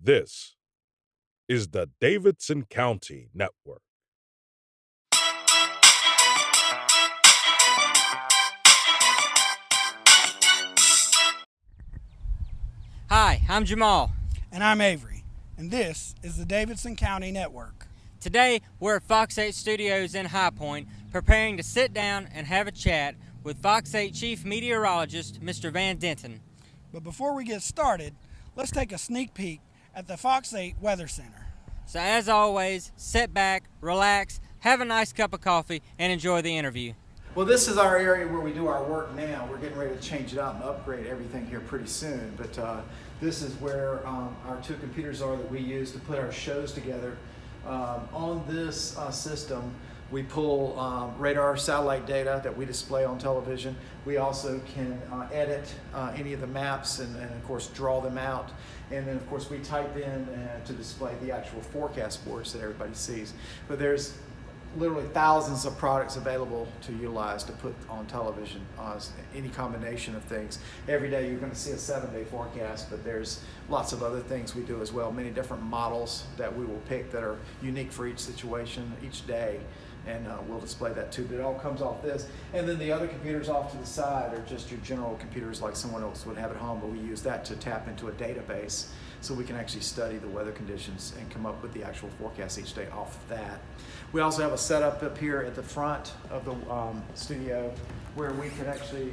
This is the Davidson County Network. Hi, I'm Jamal. And I'm Avery, and this is the Davidson County Network. Today, we're at FOX8 Studios in High Point, preparing to sit down and have a chat with FOX8 Chief Meteorologist, Mr. Van Denton. But before we get started, let's take a sneak peek at the FOX8 Weather Center. So as always, sit back, relax, have a nice cup of coffee, and enjoy the interview. Well, this is our area where we do our work now. We're getting ready to change it out and upgrade everything here pretty soon. But this is where our two computers are that we use to put our shows together. On this system, we pull radar satellite data that we display on television. We also can edit any of the maps and of course draw them out. And then of course we type in to display the actual forecast boards that everybody sees. But there's literally thousands of products available to utilize to put on television, any combination of things. Every day you're going to see a 7-day forecast, but there's lots of other things we do as well, many different models that we will pick that are unique for each situation, each day, and we'll display that too. But it all comes off this. And then the other computers off to the side are just your general computers like someone else would have at home, but we use that to tap into a database so we can actually study the weather conditions and come up with the actual forecast each day off of that. We also have a setup up here at the front of the studio where we can actually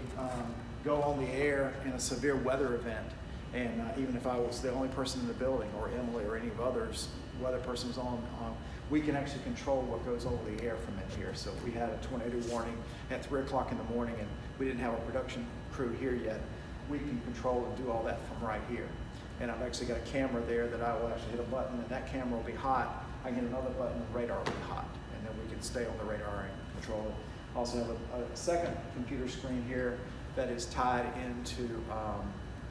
go on the air in a severe weather event. And even if I was the only person in the building, or Emily or any of others, weather persons on, we can actually control what goes over the air from in here. So if we had a tornado warning at 3 o'clock in the morning and we didn't have a production crew here yet, we can control and do all that from right here. And I've actually got a camera there that I will actually hit a button and that camera will be hot. I get another button and the radar will be hot. And then we can stay on the radar and control it. Also have a second computer screen here that is tied into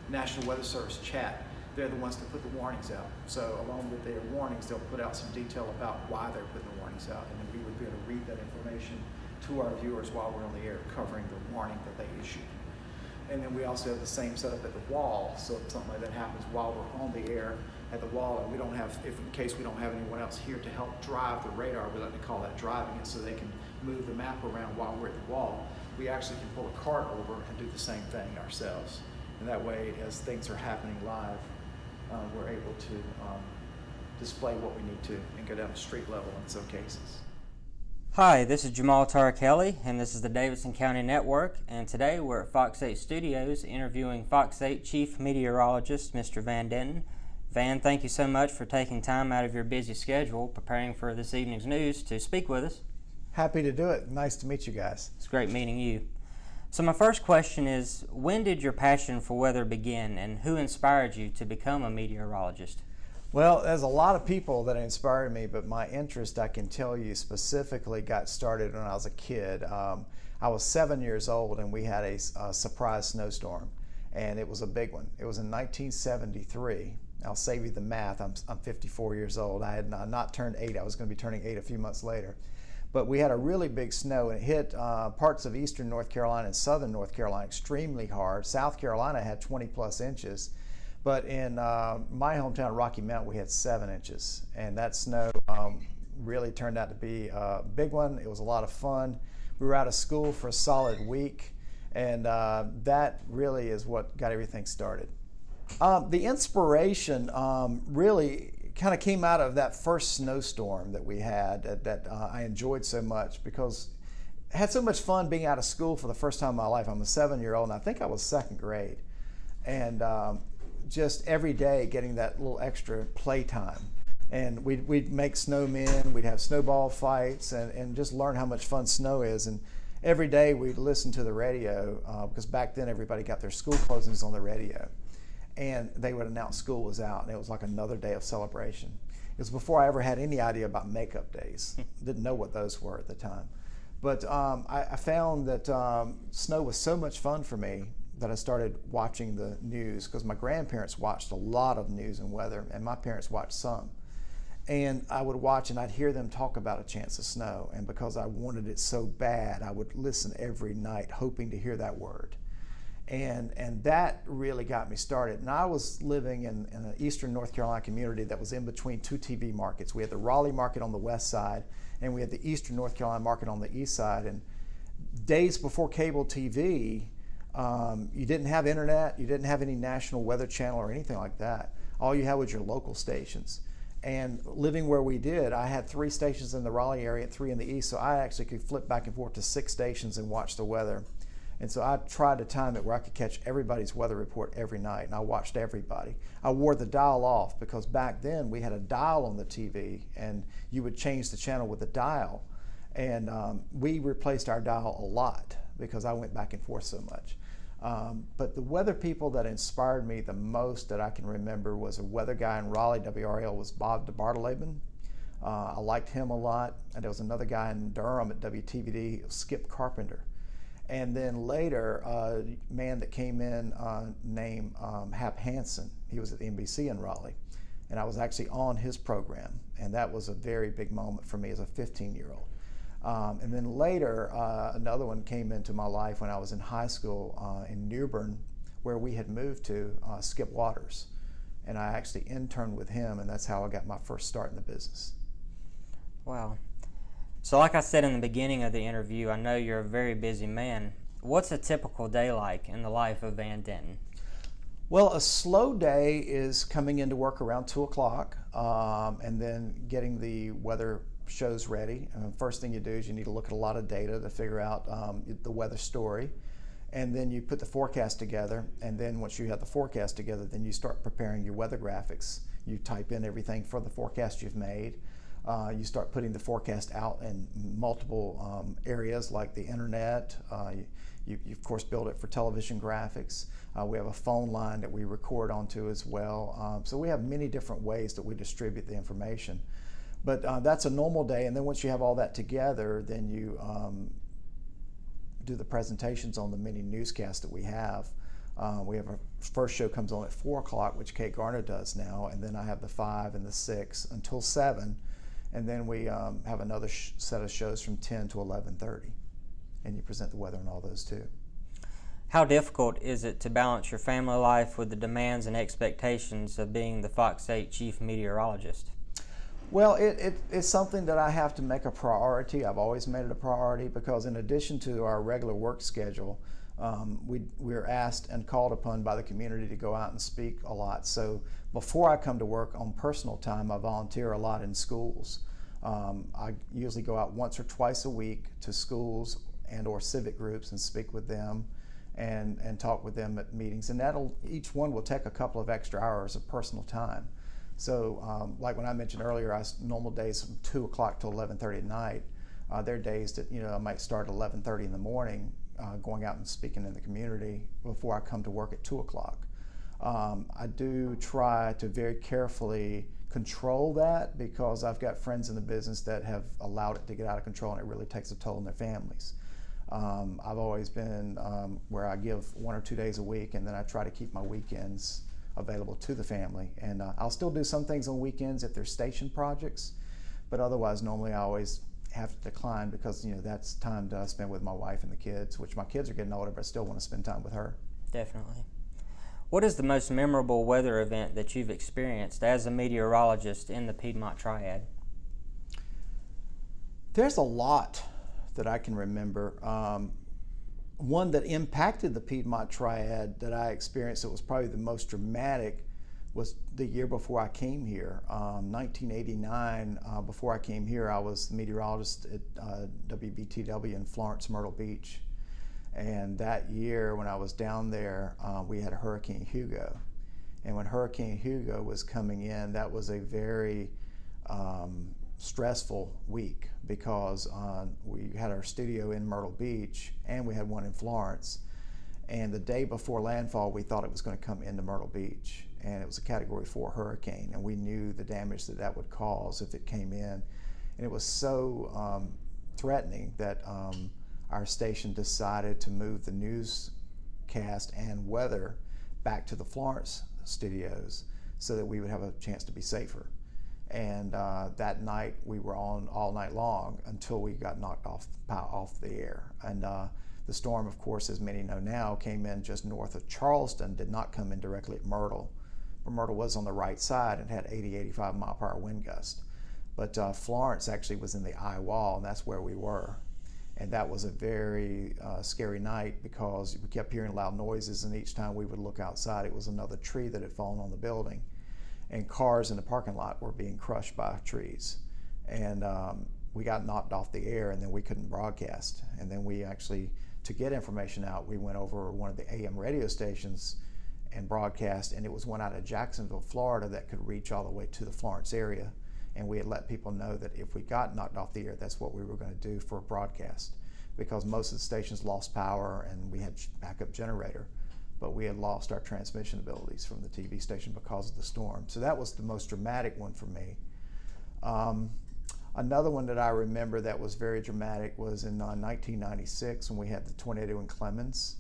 National Weather Service chat. They're the ones that put the warnings out. So along with their warnings, they'll put out some detail about why they're putting the warnings out. And then we would be able to read that information to our viewers while we're on the air covering the warning that they issued. And then we also have the same setup at the wall. So if something like that happens while we're on the air at the wall, and we don't have, if in case we don't have anyone else here to help drive the radar, we like to call that driving it, so they can move the map around while we're at the wall. We actually can pull a cart over and do the same thing ourselves. And that way, as things are happening live, we're able to display what we need to and go down to street level in some cases. Hi, this is Jamal Kelly, and this is the Davidson County Network, and today we're at FOX8 Studios interviewing FOX8 Chief Meteorologist, Mr. Van Denton. Van, thank you so much for taking time out of your busy schedule preparing for this evening's news to speak with us. Happy to do it. Nice to meet you guys. It's great meeting you. So my first question is, when did your passion for weather begin, and who inspired you to become a meteorologist? Well, there's a lot of people that inspired me, but my interest, I can tell you, specifically got started when I was a kid. I was 7 years old and we had a surprise snowstorm, and it was a big one. It was in 1973. I'll save you the math. I'm 54 years old. I had not turned 8. I was going to be turning 8 a few months later. But we had a really big snow, and it hit parts of eastern North Carolina and southern North Carolina extremely hard. South Carolina had 20 plus inches. But in my hometown, Rocky Mount, we had 7 inches. And that snow really turned out to be a big one. It was a lot of fun. We were out of school for a solid week. And that really is what got everything started. The inspiration really kind of came out of that first snowstorm that we had that I enjoyed so much, because I had so much fun being out of school for the first time in my life. I'm a 7-year-old, and I think I was 2nd grade. And just every day getting that little extra playtime. And we'd make snowmen, we'd have snowball fights, and just learn how much fun snow is. And every day we'd listen to the radio, because back then everybody got their school closings on the radio. And they would announce school was out, and it was like another day of celebration. It was before I ever had any idea about makeup days. Didn't know what those were at the time. But I found that snow was so much fun for me that I started watching the news, because my grandparents watched a lot of news and weather, and my parents watched some. And I would watch and I'd hear them talk about a chance of snow, and because I wanted it so bad, I would listen every night hoping to hear that word. And that really got me started. And I was living in an eastern North Carolina community that was in between two TV markets. We had the Raleigh market on the west side, and we had the eastern North Carolina market on the east side. And days before cable TV, you didn't have internet, you didn't have any national weather channel or anything like that. All you had was your local stations. And living where we did, I had 3 stations in the Raleigh area and 3 in the east, so I actually could flip back and forth to 6 stations and watch the weather. And so I tried to time it where I could catch everybody's weather report every night, and I watched everybody. I wore the dial off because back then we had a dial on the TV, and you would change the channel with the dial. And we replaced our dial a lot because I went back and forth so much. But the weather people that inspired me the most that I can remember was a weather guy in Raleigh, WRL, was Bob DeBartoleben. I liked him a lot. And there was another guy in Durham at WTVD, Skip Carpenter. And then later, a man that came in named Hap Hansen. He was at the NBC in Raleigh. And I was actually on his program. And that was a very big moment for me as a 15-year-old. And then later, another one came into my life when I was in high school in New Bern, where we had moved to, Skip Waters. And I actually interned with him, and that's how I got my first start in the business. Wow. So like I said in the beginning of the interview, I know you're a very busy man. What's a typical day like in the life of Van Denton? Well, a slow day is coming into work around 2 o'clock and then getting the weather shows ready. First thing you do is you need to look at a lot of data to figure out the weather story. And then you put the forecast together. And then once you have the forecast together, then you start preparing your weather graphics. You type in everything for the forecast you've made. You start putting the forecast out in multiple areas like the internet. You of course build it for television graphics. We have a phone line that we record onto as well. So we have many different ways that we distribute the information. But that's a normal day, and then once you have all that together, then you do the presentations on the many newscasts that we have. We have our first show comes on at 4 o'clock, which Kate Garner does now, and then I have the 5 and the 6 until 7. And then we have another set of shows from 10 to 11:30, and you present the weather on all those too. How difficult is it to balance your family life with the demands and expectations of being the Fox 8 chief meteorologist? Well, it's something that I have to make a priority. I've always made it a priority because in addition to our regular work schedule, we're asked and called upon by the community to go out and speak a lot. So before I come to work on personal time, I volunteer a lot in schools. I usually go out once or twice a week to schools and or civic groups and speak with them and talk with them at meetings. And each one will take a couple of extra hours of personal time. So like when I mentioned earlier, normal days from 2 o'clock to 11:30 at night. There are days that I might start at 11:30 in the morning going out and speaking in the community before I come to work at 2 o'clock. I do try to very carefully control that because I've got friends in the business that have allowed it to get out of control and it really takes a toll on their families. I've always been where I give 1 or 2 days a week and then I try to keep my weekends available to the family. And I'll still do some things on weekends if there's station projects, but otherwise normally I always have to decline because that's time to spend with my wife and the kids, which my kids are getting older, but I still want to spend time with her. Definitely. What is the most memorable weather event that you've experienced as a meteorologist in the Piedmont Triad? There's a lot that I can remember. One that impacted the Piedmont Triad that I experienced that was probably the most dramatic was the year before I came here. 1989, before I came here, I was the meteorologist at WBTW in Florence, Myrtle Beach. And that year when I was down there, we had Hurricane Hugo. And when Hurricane Hugo was coming in, that was a very stressful week because we had our studio in Myrtle Beach and we had one in Florence. And the day before landfall, we thought it was going to come into Myrtle Beach. And it was a Category 4 hurricane. And we knew the damage that that would cause if it came in. And it was so threatening that our station decided to move the newscast and weather back to the Florence studios so that we would have a chance to be safer. And that night we were on all night long until we got knocked off the air. And The storm, of course, as many know now, came in just north of Charleston, did not come in directly at Myrtle. But Myrtle was on the right side and had 80, 85 mile per hour wind gust. But Florence actually was in the eye wall, and that's where we were. And that was a very scary night because we kept hearing loud noises, and each time we would look outside, it was another tree that had fallen on the building. And cars in the parking lot were being crushed by trees. And we got knocked off the air, and then we couldn't broadcast. And then we actually, to get information out, we went over one of the AM radio stations and broadcast, and it was one out of Jacksonville, Florida that could reach all the way to the Florence area. And we had let people know that if we got knocked off the air, that's what we were going to do for a broadcast, because most of the stations lost power and we had backup generator, but we had lost our transmission abilities from the TV station because of the storm. So that was the most dramatic one for me. Another one that I remember that was very dramatic was in 1996 when we had the tornado in Clemens.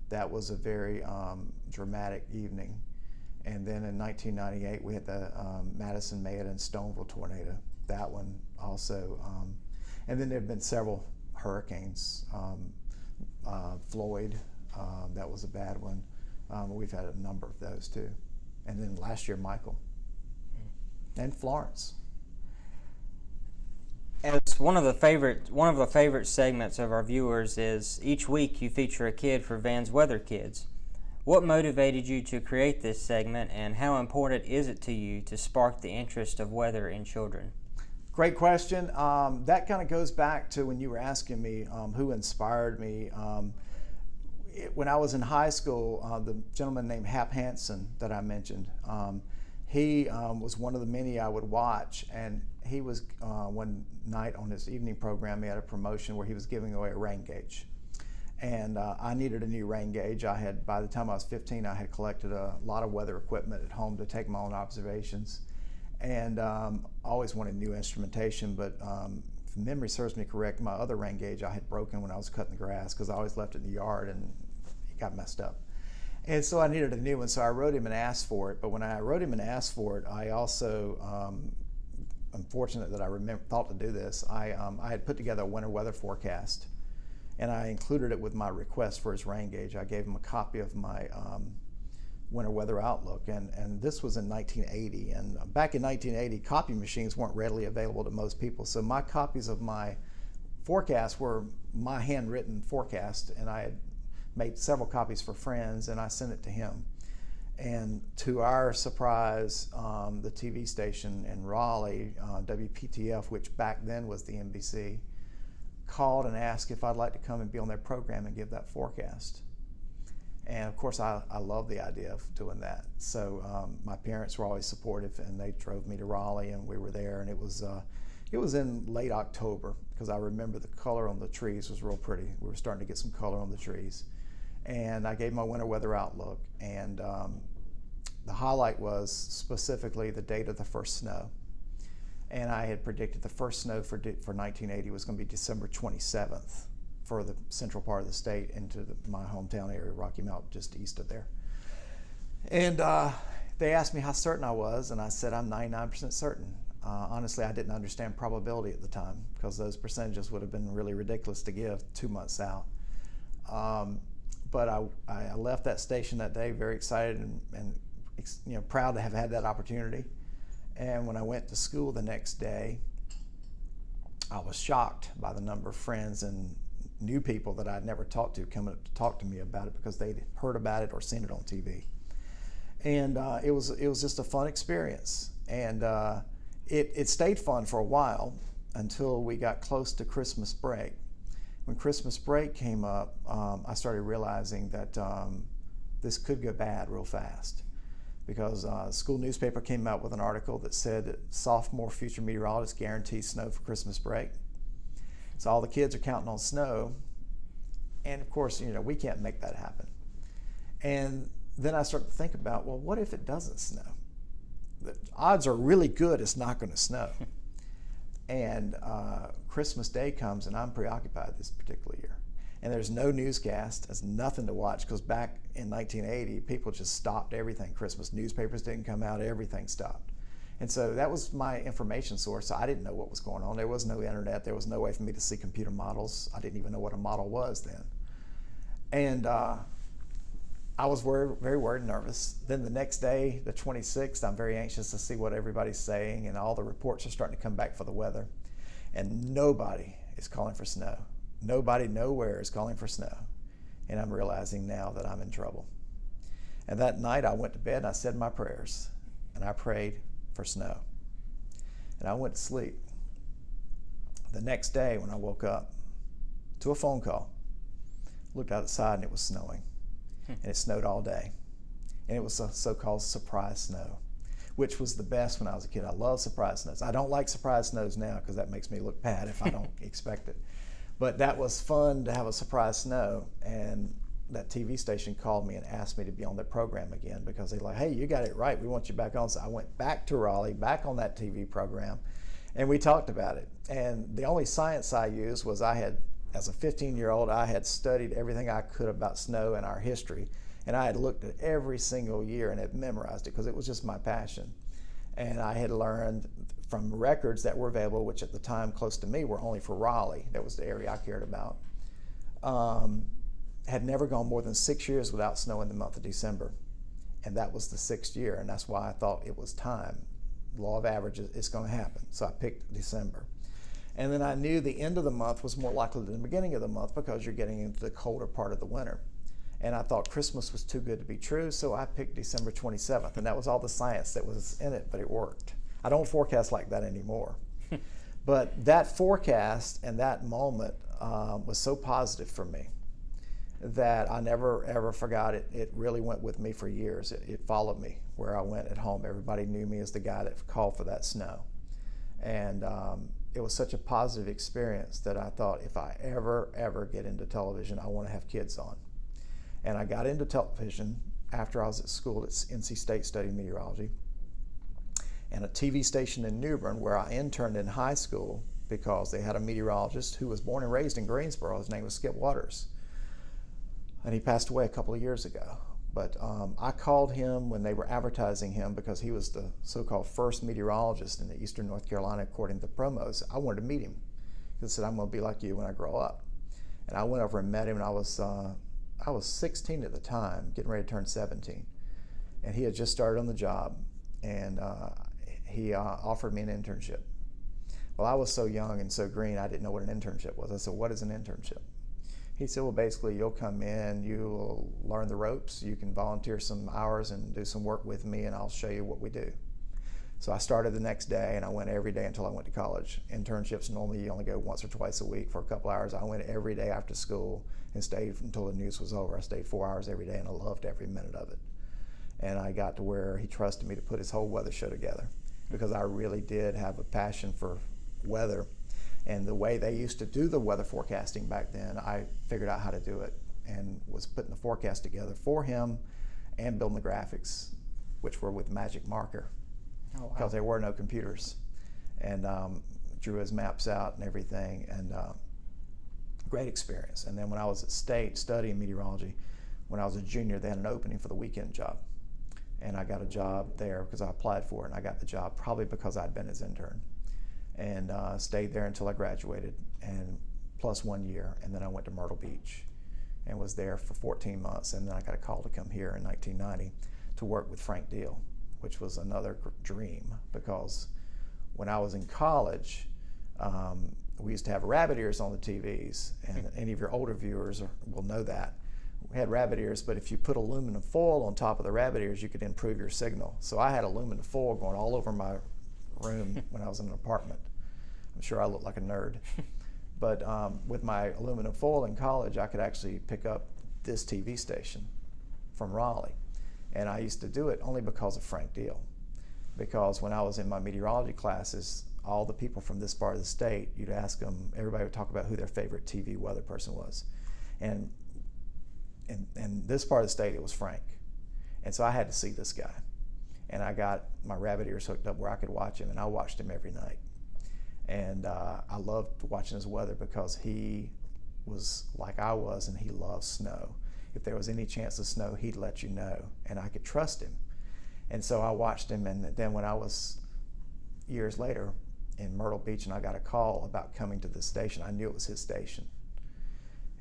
That was a very dramatic evening. And then in 1998 we had the Madison, Mayetta, and Stoneville tornado. That one also. And then there have been several hurricanes. Floyd, that was a bad one. We've had a number of those too. And then last year, Michael. And Florence. As one of the favorite segments of our viewers is each week you feature a kid for Van's Weather Kids. What motivated you to create this segment, and how important is it to you to spark the interest of weather in children? Great question. That kind of goes back to when you were asking me who inspired me. When I was in high school, the gentleman named Hap Hansen that I mentioned, he was one of the many I would watch, and he was one night on his evening program, he had a promotion where he was giving away a rain gauge. And I needed a new rain gauge. By the time I was 15, I had collected a lot of weather equipment at home to take my own observations. And always wanted new instrumentation, but if memory serves me correct, my other rain gauge I had broken when I was cutting the grass because I always left it in the yard and it got messed up. And so I needed a new one, so I wrote him and asked for it. But when I wrote him and asked for it, I also, I'm fortunate that I thought to do this. I had put together a winter weather forecast, and I included it with my request for his rain gauge. I gave him a copy of my winter weather outlook, and this was in 1980. And back in 1980, copy machines weren't readily available to most people. So my copies of my forecast were my handwritten forecast, and I had made several copies for friends, and I sent it to him. And to our surprise, the TV station in Raleigh, WPTF, which back then was the NBC, called and asked if I'd like to come and be on their program and give that forecast. And of course, I love the idea of doing that. So my parents were always supportive, and they drove me to Raleigh, and we were there. And it was in late October, because I remember the color on the trees was real pretty. We were starting to get some color on the trees. And I gave my winter weather outlook, and the highlight was specifically the date of the first snow. And I had predicted the first snow for 1980 was going to be December 27th for the central part of the state into my hometown area, Rocky Mount, just east of there. And they asked me how certain I was, and I said I'm 99% certain. Honestly, I didn't understand probability at the time, because those percentages would have been really ridiculous to give 2 months out. But I left that station that day very excited and proud to have had that opportunity. And when I went to school the next day, I was shocked by the number of friends and new people that I'd never talked to coming up to talk to me about it, because they'd heard about it or seen it on TV. And it was just a fun experience. And it stayed fun for a while until we got close to Christmas break. When Christmas break came up, I started realizing that this could go bad real fast, because the school newspaper came out with an article that said that sophomore future meteorologists guarantee snow for Christmas break. So all the kids are counting on snow, and of course, we can't make that happen. And then I started to think about, well, what if it doesn't snow? The odds are really good it's not going to snow. And Christmas Day comes, and I'm preoccupied this particular year. And there's no newscast, there's nothing to watch, because back in 1980, people just stopped everything. Christmas newspapers didn't come out, everything stopped. And so that was my information source. So I didn't know what was going on. There was no internet, there was no way for me to see computer models. I didn't even know what a model was then. And I was very worried and nervous. Then the next day, the 26th, I'm very anxious to see what everybody's saying, and all the reports are starting to come back for the weather. And nobody is calling for snow. Nobody nowhere is calling for snow. And I'm realizing now that I'm in trouble. And that night I went to bed and I said my prayers, and I prayed for snow. And I went to sleep. The next day when I woke up to a phone call, looked outside and it was snowing. And it snowed all day. And it was a so-called surprise snow, which was the best when I was a kid. I love surprise snows. I don't like surprise snows now because that makes me look bad if I don't expect it. But that was fun to have a surprise snow. And that TV station called me and asked me to be on their program again because they're like, hey, you got it right. We want you back on. So I went back to Raleigh, back on that TV program, and we talked about it. And the only science I used was as a 15-year-old, I had studied everything I could about snow and our history. And I had looked at every single year and had memorized it because it was just my passion. And I had learned from records that were available, which at the time close to me were only for Raleigh. That was the area I cared about. Had never gone more than 6 years without snow in the month of December. And that was the 6th year. And that's why I thought it was time. Law of averages, it's going to happen. So I picked December. And then I knew the end of the month was more likely than the beginning of the month because you're getting into the colder part of the winter. And I thought Christmas was too good to be true, so I picked December 27th. And that was all the science that was in it, but it worked. I don't forecast like that anymore. But that forecast and that moment was so positive for me that I never ever forgot it. It really went with me for years. It followed me where I went at home. Everybody knew me as the guy that called for that snow. And it was such a positive experience that I thought if I ever get into television, I want to have kids on. And I got into television after I was at school at NC State studying meteorology, and a TV station in New Bern where I interned in high school because they had a meteorologist who was born and raised in Greensboro. His name was Skip Waters. And he passed away a couple of years ago. But I called him when they were advertising him because he was the so-called first meteorologist in the Eastern North Carolina according to the promos. I wanted to meet him. He said, I'm going to be like you when I grow up. And I went over and met him, and I was 16 at the time, getting ready to turn 17. And he had just started on the job, and he offered me an internship. Well, I was so young and so green, I didn't know what an internship was. I said, what is an internship? He said, well, basically, you'll come in, you'll learn the ropes, you can volunteer some hours and do some work with me, and I'll show you what we do. So I started the next day, and I went every day until I went to college. Internships, normally you only go once or twice a week for a couple hours. I went every day after school and stayed until the news was over. I stayed 4 hours every day, and I loved every minute of it. And I got to where he trusted me to put his whole weather show together because I really did have a passion for weather. And the way they used to do the weather forecasting back then, I figured out how to do it and was putting the forecast together for him and building the graphics, which were with Magic Marker. Oh, wow. Because there were no computers. And drew his maps out and everything, and great experience. And then when I was at State studying meteorology, when I was a junior, they had an opening for the weekend job. And I got a job there because I applied for it, and I got the job probably because I'd been his intern. And stayed there until I graduated, and plus 1 year, and then I went to Myrtle Beach and was there for 14 months, and then I got a call to come here in 1990 to work with Frank Deal, which was another dream because when I was in college, we used to have rabbit ears on the TVs, and any of your older viewers will know that. We had rabbit ears, but if you put aluminum foil on top of the rabbit ears, you could improve your signal. So I had aluminum foil going all over my room when I was in an apartment. I'm sure I looked like a nerd. But with my aluminum foil in college, I could actually pick up this TV station from Raleigh. And I used to do it only because of Frank Deal. Because when I was in my meteorology classes, all the people from this part of the state, you'd ask them, everybody would talk about who their favorite TV weather person was. And in this part of the state, it was Frank. And so I had to see this guy. And I got my rabbit ears hooked up where I could watch him, and I watched him every night. And I loved watching his weather because he was like I was, and he loved snow. If there was any chance of snow, he'd let you know, and I could trust him. And so I watched him, and then when I was years later in Myrtle Beach and I got a call about coming to this station, I knew it was his station.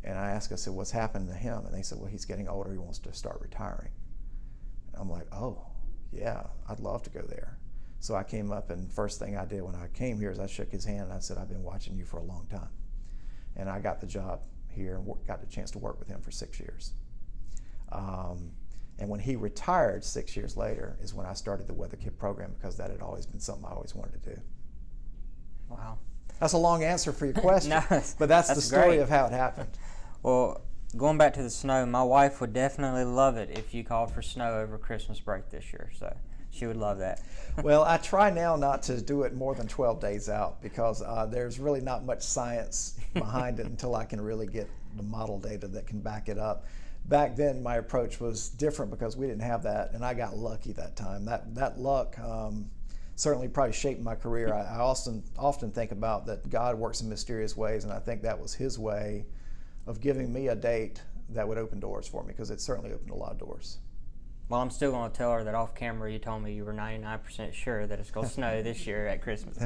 And I asked, I said, what's happened to him? And they said, well, he's getting older, he wants to start retiring. And I'm like, oh, yeah, I'd love to go there. So I came up, and first thing I did when I came here is I shook his hand and I said, I've been watching you for a long time. And I got the job here and got the chance to work with him for 6 years. And when he retired 6 years later is when I started the Weather Kit program, because that had always been something I always wanted to do. Wow. That's a long answer for your question, No, but that's the story great. of how it happened. Well, going back to the snow, my wife would definitely love it if you called for snow over Christmas break this year. So she would love that. Well, I try now not to do it more than 12 days out, because there's really not much science behind it until I can really get the model data that can back it up. Back then, my approach was different because we didn't have that, and I got lucky that time. That luck certainly probably shaped my career. I often think about that God works in mysterious ways, and I think that was His way of giving me a date that would open doors for me, because it certainly opened a lot of doors. Well, I'm still going to tell her that off camera you told me you were 99% sure that it's going to snow this year at Christmas.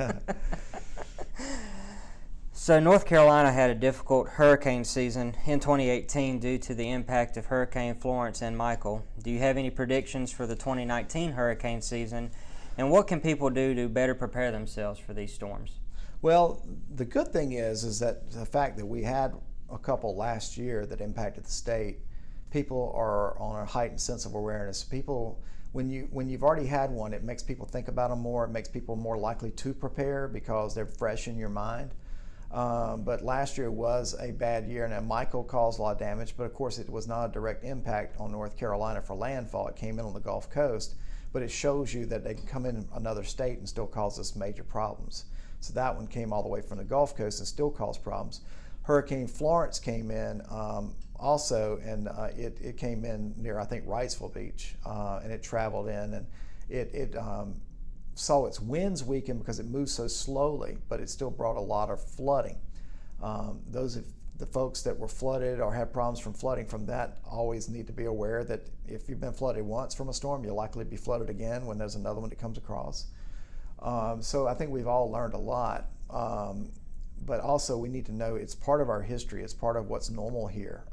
So North Carolina had a difficult hurricane season in 2018 due to the impact of Hurricane Florence and Michael. Do you have any predictions for the 2019 hurricane season, and what can people do to better prepare themselves for these storms? Well, the good thing is that the fact that we had a couple last year that impacted the state, people are on a heightened sense of awareness. People, when you've already had one, it makes people think about them more. It makes people more likely to prepare because they're fresh in your mind. But last year was a bad year, and Michael caused a lot of damage, but of course it was not a direct impact on North Carolina for landfall. It came in on the Gulf Coast, but it shows you that they can come in another state and still cause us major problems. So that one came all the way from the Gulf Coast and still caused problems. Hurricane Florence came in also, and it came in near, I think, Wrightsville Beach, and it traveled in, and it saw its winds weaken because it moved so slowly, but it still brought a lot of flooding. The folks that were flooded or had problems from flooding from that always need to be aware that if you've been flooded once from a storm, you're likely to be flooded again when there's another one that comes across. So I think we've all learned a lot, but also we need to know it's part of our history. It's part of what's normal here.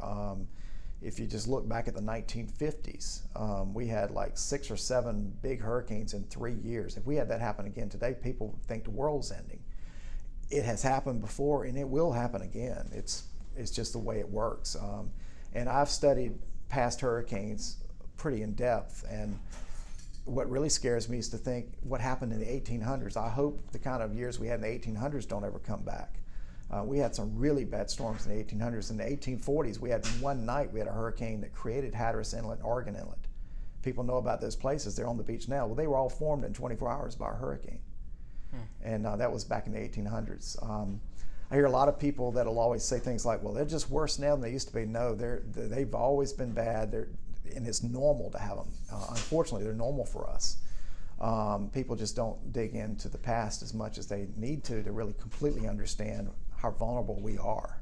If you just look back at the 1950s, we had like 6 or 7 big hurricanes in 3 years. If we had that happen again today, people would think the world's ending. It has happened before, and it will happen again. It's just the way it works. And I've studied past hurricanes pretty in depth, and what really scares me is to think what happened in the 1800s. I hope the kind of years we had in the 1800s don't ever come back. We had some really bad storms in the 1800s. In the 1840s, we had one night, we had a hurricane that created Hatteras Inlet and Oregon Inlet. People know about those places. They're on the beach now. Well, they were all formed in 24 hours by a hurricane. And that was back in the 1800s. I hear a lot of people that'll always say things like, well, they're just worse now than they used to be. No, they've always been bad, and it's normal to have them. Unfortunately, they're normal for us. People just don't dig into the past as much as they need to really completely understand how vulnerable we are.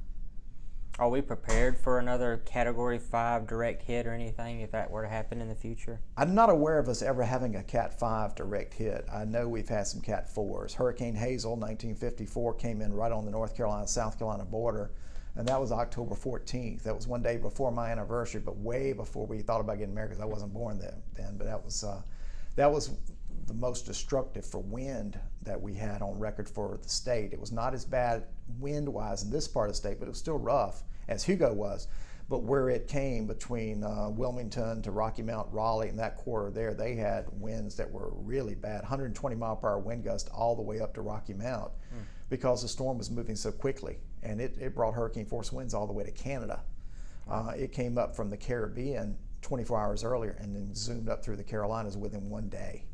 Are we prepared for another Category 5 direct hit or anything if that were to happen in the future? I'm not aware of us ever having a Cat 5 direct hit. I know we've had some Cat 4s. Hurricane Hazel, 1954, came in right on the North Carolina-South Carolina border, and that was October 14th. That was one day before my anniversary, but way before we thought about getting married, because I wasn't born then. But that was the most destructive for wind that we had on record for the state. It was not as bad wind-wise in this part of the state, but it was still rough, as Hugo was. But where it came between Wilmington to Rocky Mount, Raleigh, and that quarter there, they had winds that were really bad, 120-mile-per-hour wind gust all the way up to Rocky Mount, because the storm was moving so quickly. And it brought hurricane-force winds all the way to Canada. It came up from the Caribbean 24 hours earlier and then zoomed up through the Carolinas within one day.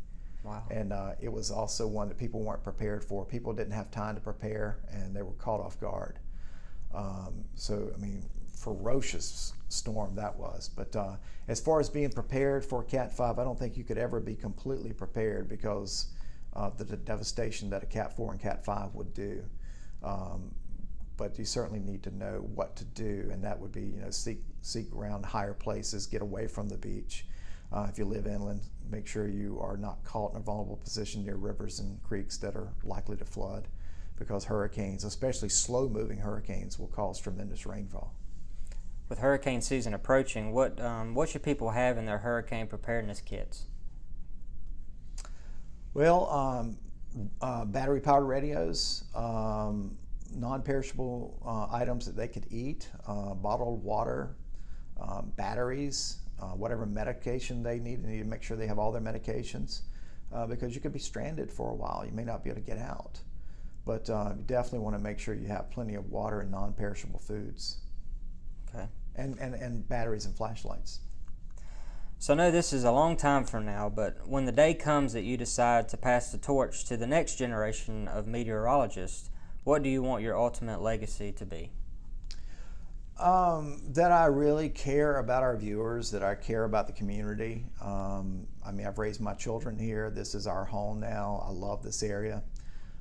Wow. And it was also one that people weren't prepared for. People didn't have time to prepare, and they were caught off guard. So, I mean, ferocious storm that was. But as far as being prepared for Cat 5, I don't think you could ever be completely prepared because of the devastation that a Cat 4 and Cat 5 would do. But you certainly need to know what to do, and that would be, seek around higher places, get away from the beach. If you live inland, make sure you are not caught in a vulnerable position near rivers and creeks that are likely to flood, because hurricanes, especially slow-moving hurricanes, will cause tremendous rainfall. With hurricane season approaching, what should people have in their hurricane preparedness kits? Well, battery-powered radios, non-perishable items that they could eat, bottled water, batteries, whatever medication they need to make sure they have all their medications, because you could be stranded for a while. You may not be able to get out. But you definitely want to make sure you have plenty of water and non-perishable foods. Okay. And batteries and flashlights. So I know this is a long time from now, but when the day comes that you decide to pass the torch to the next generation of meteorologists, what do you want your ultimate legacy to be? That I really care about our viewers, that I care about the community. I mean, I've raised my children here. This is our home now. I love this area.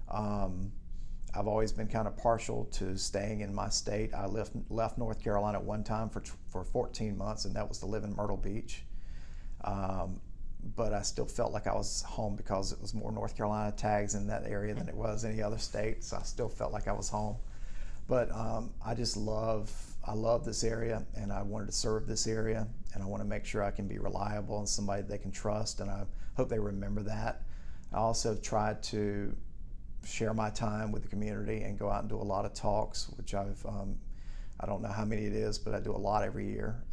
I've always been kind of partial to staying in my state. I left North Carolina at one time for 14 months, and that was to live in Myrtle Beach. But I still felt like I was home because it was more North Carolina tags in that area than it was any other state, so I still felt like I was home. But I love this area, and I wanted to serve this area, and I want to make sure I can be reliable and somebody they can trust, and I hope they remember that. I also tried to share my time with the community and go out and do a lot of talks, which I don't know how many it is, but I do a lot every year.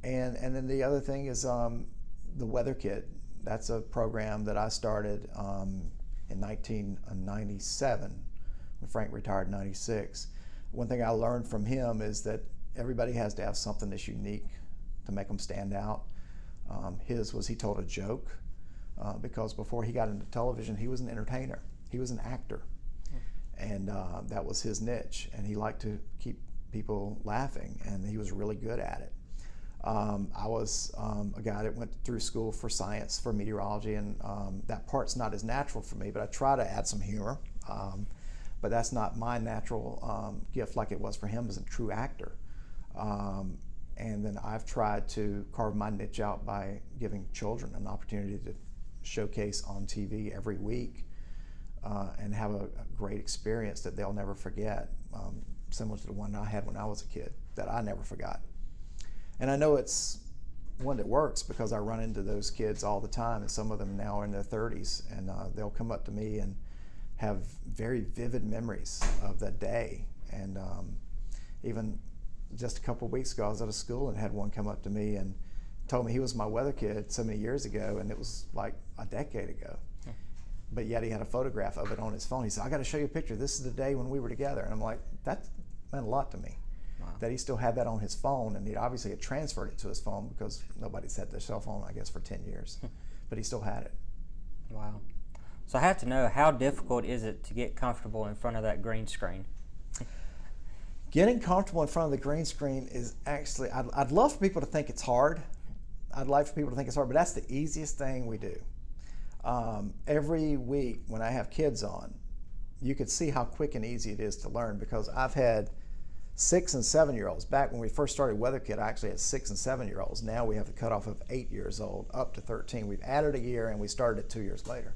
And then the other thing is the Weather Kit. That's a program that I started in 1997 when Frank retired in 96. One thing I learned from him is that everybody has to have something that's unique to make them stand out. His was he told a joke, because before he got into television, he was an entertainer. He was an actor, and that was his niche, and he liked to keep people laughing, and he was really good at it. I was a guy that went through school for science, for meteorology, and that part's not as natural for me, but I try to add some humor. But that's not my natural gift like it was for him as a true actor. And then I've tried to carve my niche out by giving children an opportunity to showcase on TV every week and have a great experience that they'll never forget, similar to the one I had when I was a kid that I never forgot. And I know it's one that works because I run into those kids all the time, and some of them now are in their 30s, and they'll come up to me and have very vivid memories of that day. And even just a couple of weeks ago, I was at a school and had one come up to me and told me he was my weather kid so many years ago, and it was like a decade ago. But yet he had a photograph of it on his phone. He said, "I got to show you a picture. This is the day when we were together." And I'm like, that meant a lot to me. Wow. That he still had that on his phone, and he obviously had transferred it to his phone because nobody's had their cell phone, I guess, for 10 years. But he still had it. Wow. So I have to know, how difficult is it to get comfortable in front of that green screen? Getting comfortable in front of the green screen is actually, I'd love for people to think it's hard. I'd like for people to think it's hard, but that's the easiest thing we do. Every week when I have kids on, you could see how quick and easy it is to learn, because I've had 6 and 7-year-olds. Back when we first started Weather Kit, I actually had 6 and 7-year-olds. Now we have the cutoff of 8 years old up to 13. We've added a year, and we started it 2 years later.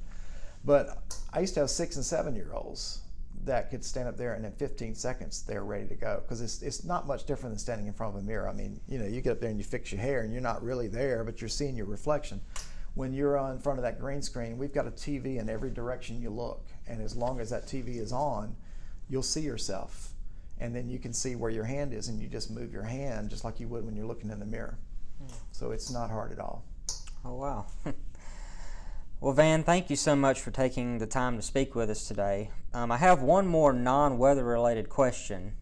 But I used to have 6 and 7-year-olds that could stand up there, and in 15 seconds they're ready to go, because it's not much different than standing in front of a mirror. I mean, you know, you get up there and you fix your hair and you're not really there, but you're seeing your reflection. When you're in front of that green screen, we've got a TV in every direction you look, and as long as that TV is on, you'll see yourself, and then you can see where your hand is, and you just move your hand just like you would when you're looking in the mirror. So it's not hard at all. Oh, wow. Well, Van, thank you so much for taking the time to speak with us today. I have one more non-weather related question.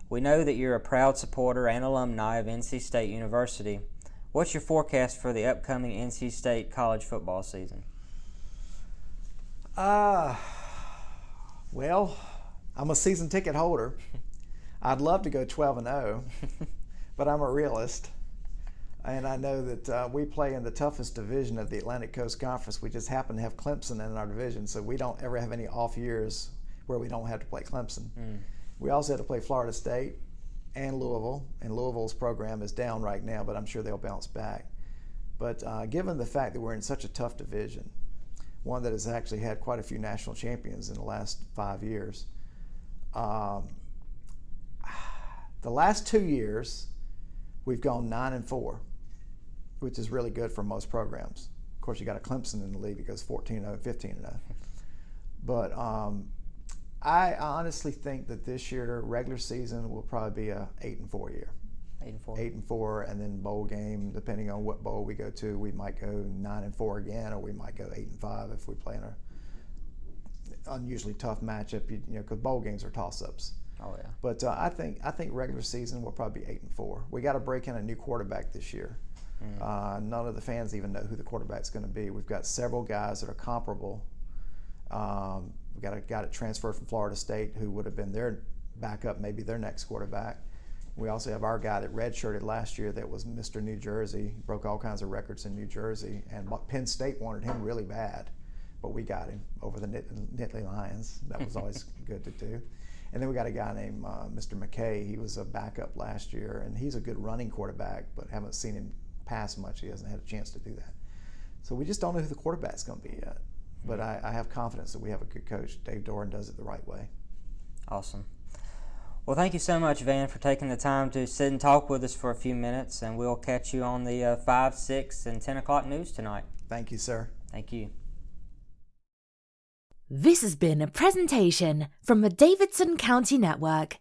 We know that you're a proud supporter and alumni of NC State University. What's your forecast for the upcoming NC State college football season? Well, I'm a season ticket holder. I'd love to go 12-0, but I'm a realist. And I know that we play in the toughest division of the Atlantic Coast Conference. We just happen to have Clemson in our division, so we don't ever have any off years where we don't have to play Clemson. We also have to play Florida State and Louisville, and Louisville's program is down right now, but I'm sure they'll bounce back. But given the fact that we're in such a tough division, one that has actually had quite a few national champions in the last 5 years, The last 2 years, we've gone 9-4, which is really good for most programs. Of course, you got a Clemson in the league that goes 14-0, 15-0. But I honestly think that this year, regular season will probably be a 8-4 year. 8-4. 8-4, and then bowl game, depending on what bowl we go to, we might go 9-4 again, or we might go 8-5 if we play in a unusually tough matchup. You know, because bowl games are toss-ups. Oh yeah. But I think regular season will probably be 8-4. We got to break in a new quarterback this year. None of the fans even know who the quarterback's going to be. We've got several guys that are comparable. We've got a guy that transferred from Florida State who would have been their backup, maybe their next quarterback. We also have our guy that redshirted last year that was Mr. New Jersey, broke all kinds of records in New Jersey, and Penn State wanted him really bad, but we got him over the Nittany Lions. That was always good to do. And then we got a guy named Mr. McKay. He was a backup last year, and he's a good running quarterback, but haven't seen him pass much. He hasn't had a chance to do that. So we just don't know who the quarterback's going to be yet. But I have confidence that we have a good coach. Dave Doran does it the right way. Awesome. Well, thank you so much, Van, for taking the time to sit and talk with us for a few minutes, and we'll catch you on the 5, 6, and 10 o'clock news tonight. Thank you, sir. Thank you. This has been a presentation from the Davidson County Network.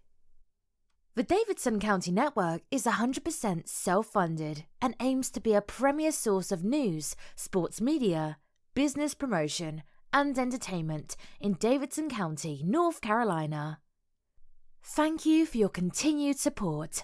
The Davidson County Network is 100% self-funded and aims to be a premier source of news, sports media, business promotion, and entertainment in Davidson County, North Carolina. Thank you for your continued support.